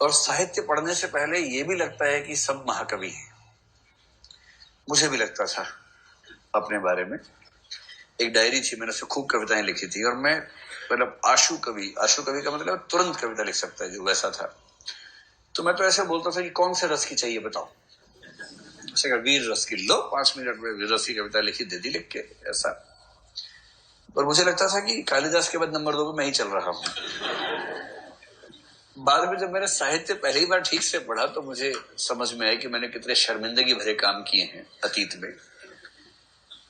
और साहित्य पढ़ने से पहले ये भी लगता है कि सब महाकवि हैं। मुझे भी लगता था अपने बारे में। एक डायरी थी, मैंने उसमें खूब कविताएं लिखी थी और मैं मतलब आशु कवि का मतलब तुरंत कविता लिख सकता है, जो वैसा था। तो मैं तो ऐसे बोलता था कि कौन से रस की चाहिए बताओ। ऐसे वीर रस की लो, 5 मिनट में वीर रस की कविता लिखी, दे दी लिख के, ऐसा। और मुझे लगता था कि कालिदास के बाद नंबर 2 पे मैं ही चल रहा हूं। बाद में जब मैंने साहित्य पहली बार ठीक से पढ़ा तो मुझे समझ में आया कि मैंने कितने शर्मिंदगी भरे काम किए हैं अतीत में।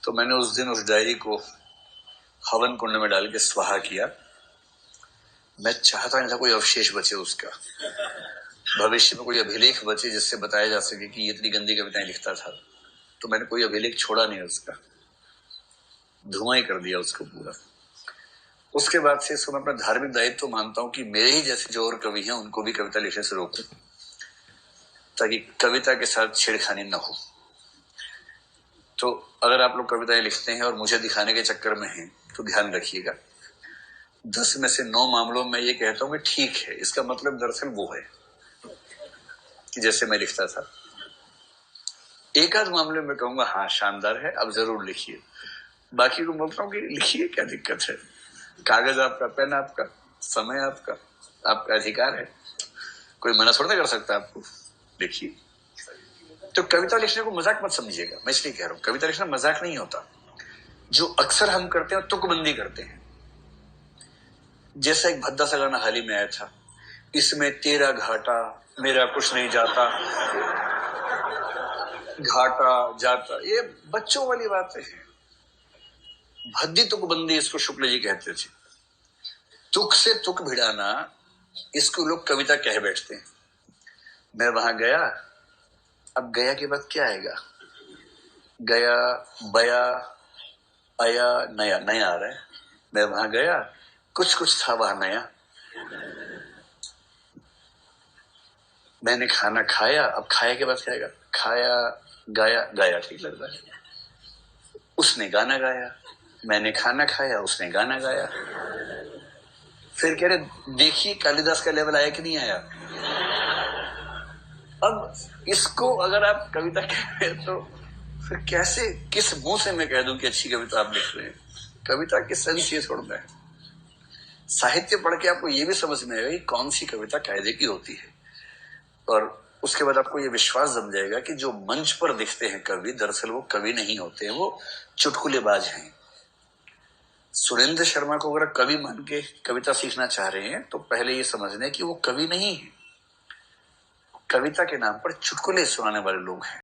तो मैंने उस दिन उस डायरी को हवन कुंड में डाल के स्वाहा किया। मैं चाहता नहीं था कोई अवशेष बचे उसका, भविष्य में कोई अभिलेख बचे जिससे बताया जा सके कि ये इतनी गंदी कविताएं लिखता था। तो मैंने कोई अभिलेख छोड़ा नहीं उसका, धुआं ही कर दिया उसको पूरा। उसके बाद से इसको मैं अपना धार्मिक दायित्व तो मानता हूं कि मेरे ही जैसे जो और कवि हैं उनको भी कविता लिखने से रोकूं, ताकि कविता के साथ छेड़खानी न हो। तो अगर आप लोग कविताएं लिखते हैं और मुझे दिखाने के चक्कर में हैं तो ध्यान रखिएगा, 10 में से 9 मामलों में ये कहता हूं कि ठीक है। इसका मतलब दरअसल वो है कि जैसे मैं लिखता था। एक आध मामले में कहूंगा हाँ शानदार है, अब जरूर लिखिए। बाकी को बोलता हूँ कि लिखिए, क्या दिक्कत है। कागज आपका, पेन आपका, समय आपका, आपका अधिकार है, कोई मना थोड़ा कर सकता आपको। लिखिए। तो कविता लिखने को मजाक मत समझिएगा, मैं इसलिए कह रहा हूं कविता लिखना मजाक नहीं होता। जो अक्सर हम करते हैं तुकबंदी करते हैं। जैसा एक भद्दा सा गाना हाल ही में आया था, इसमें तेरा घाटा मेरा कुछ नहीं जाता, घाटा जाता, ये बच्चों वाली बातें हैं। भद्दी तुकबंदी इसको शुक्ल जी कहते थे। तुक से तुक भिड़ाना, इसको लोग कविता कह बैठते हैं। मैं वहां गया, अब गया के बाद क्या आएगा? गया, बया, आया, नया, नया आ रहा है। मैं वहां गया, कुछ कुछ था वहां नया। मैंने खाना खाया, अब खाया के बाद क्या आएगा? खाया, गाया, गाया ठीक लग रहा है। उसने गाना गाया, मैंने खाना खाया, उसने गाना गाया। फिर कह रहे देखिए कालिदास का लेवल आया कि नहीं आया। अब इसको अगर आप कविता कह रहे हैं तो फिर कैसे, किस मुंह से मैं कह दूं कि अच्छी कविता आप लिख रहे हैं? कविता की सेंस ये छोड़ना है। साहित्य पढ़ के आपको ये भी समझ में आएगा कि कौन सी कविता कायदे की होती है, और उसके बाद आपको ये विश्वास जम जाएगा कि जो मंच पर दिखते हैं कवि, दरअसल वो कवि नहीं होते हैं, वो चुटकुलेबाज हैं। सुरेंद्र शर्मा को अगर कवि मान के कविता सीखना चाह रहे हैं तो पहले ये समझना है कि वो कवि नहीं है, कविता के नाम पर चुटकुले सुनाने वाले लोग हैं।